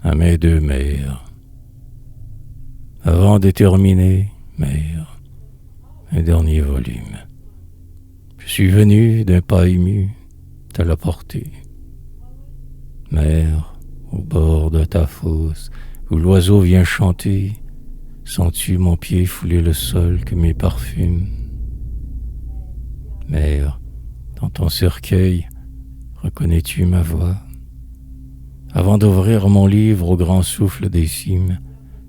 à mes deux mères. Avant de terminer, mère, un dernier volume. Je suis venu d'un pas ému te l'apporter. Mère, au bord de ta fosse, où l'oiseau vient chanter, sens-tu mon pied fouler le sol que mes parfumes? Mère, dans ton cercueil, reconnais-tu ma voix? Avant d'ouvrir mon livre au grand souffle des cimes,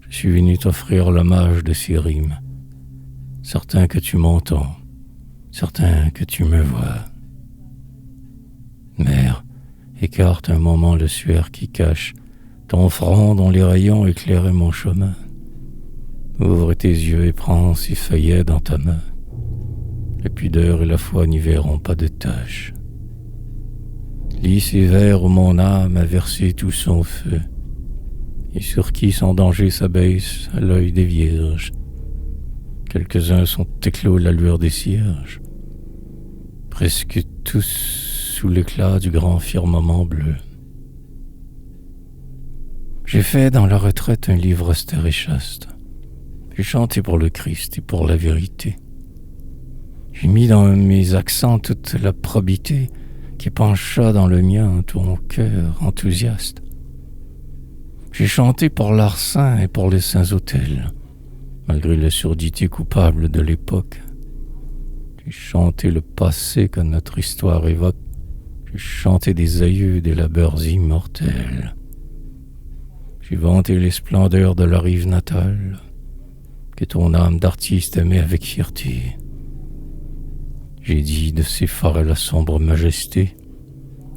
je suis venu t'offrir l'hommage de ces rimes, certain que tu m'entends, certain que tu me vois. Mère, écarte un moment le suaire qui cache ton front dont les rayons éclairaient mon chemin. Ouvre tes yeux et prends ces feuillets dans ta main. La pudeur et la foi n'y verront pas de tache. Lis ces vers où mon âme a versé tout son feu, et sur qui sans danger s'abaisse à l'œil des vierges. Quelques-uns sont éclos la lueur des cierges, presque tous sous l'éclat du grand firmament bleu. J'ai fait dans la retraite un livre austère et chaste. J'ai chanté pour le Christ et pour la vérité. J'ai mis dans mes accents toute la probité qui pencha dans le mien ton cœur enthousiaste. J'ai chanté pour l'art saint et pour les saints autels, malgré la surdité coupable de l'époque. J'ai chanté le passé que notre histoire évoque. J'ai chanté des aïeux des labeurs immortels. J'ai vanté les splendeurs de la rive natale, que ton âme d'artiste aimait avec fierté. J'ai dit de ces forêts la sombre majesté,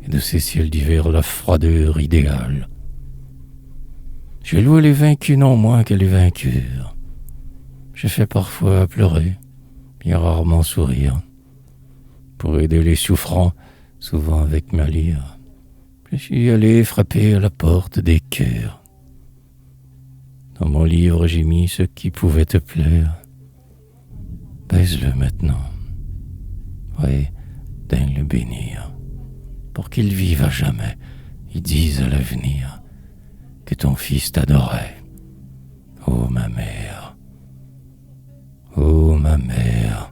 et de ces ciels d'hiver la froideur idéale. J'ai loué les vaincus non moins que les vainqueurs. J'ai fait parfois pleurer, bien rarement sourire. Pour aider les souffrants, souvent avec ma lyre, je suis allé frapper à la porte des cœurs. Dans mon livre, j'ai mis ce qui pouvait te plaire. Baise-le maintenant. Oui, daigne le bénir, pour qu'il vive à jamais et dise à l'avenir que ton fils t'adorait. Ô ma mère, ô ma mère.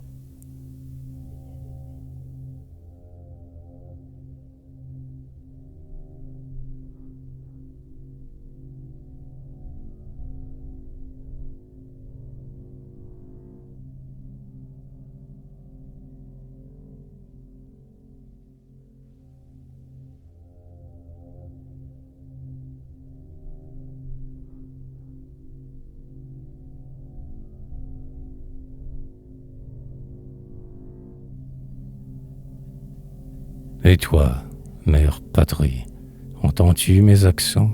Et toi, mère patrie, entends-tu mes accents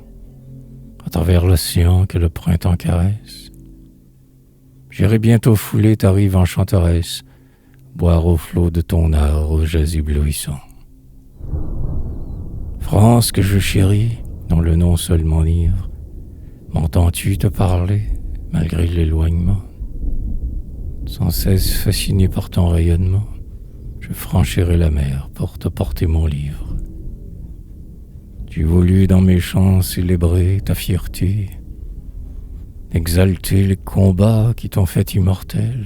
à travers l'océan que le printemps caresse? J'irai bientôt fouler ta rive enchanteresse, boire au flot de ton art aux jets éblouissants. France que je chéris, dont le nom seul m'enivre, m'entends-tu te parler malgré l'éloignement? Sans cesse fasciné par ton rayonnement, je franchirai la mer pour te porter mon livre. Tu voulus dans mes chants célébrer ta fierté, exalter les combats qui t'ont fait immortel,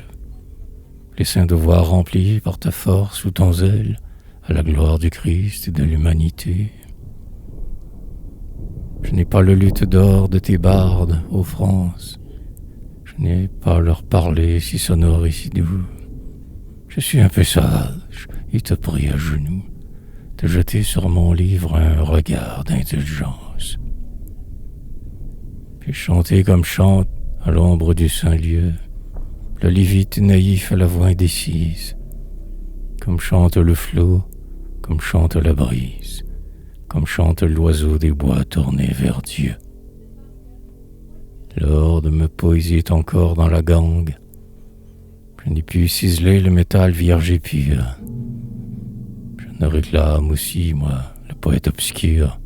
les saints devoirs remplis par ta force ou ton zèle, à la gloire du Christ et de l'humanité. Je n'ai pas le luth d'or de tes bardes, ô France, je n'ai pas leur parler si sonore et si doux. Je suis un peu sage et te prie à genoux de jeter sur mon livre un regard d'indulgence. Puis chanter comme chante à l'ombre du saint lieu le lévite naïf à la voix indécise, comme chante le flot, comme chante la brise, comme chante l'oiseau des bois tournés vers Dieu. L'or de me poésie est encore dans la gangue. Je n'ai pu ciseler le métal vierge et pur. Je ne réclame aussi, moi, le poète obscur,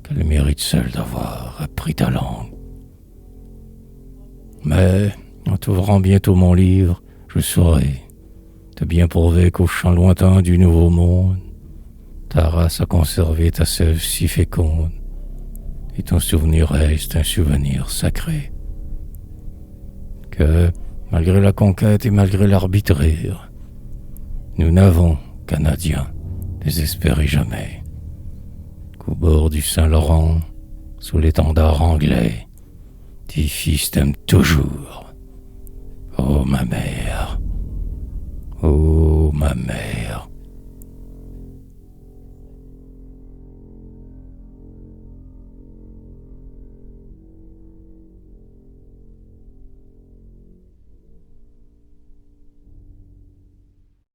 que le mérite seul d'avoir appris ta langue. Mais, en t'ouvrant bientôt mon livre, je saurai te bien prouver qu'au champ lointain du nouveau monde, ta race a conservé ta sève si féconde, et ton souvenir reste un souvenir sacré. Que, malgré la conquête et malgré l'arbitraire, nous n'avons, Canadiens, désespéré jamais. Qu'au bord du Saint-Laurent, sous l'étendard anglais, tes fils t'aiment toujours. Oh ma mère, oh ma mère.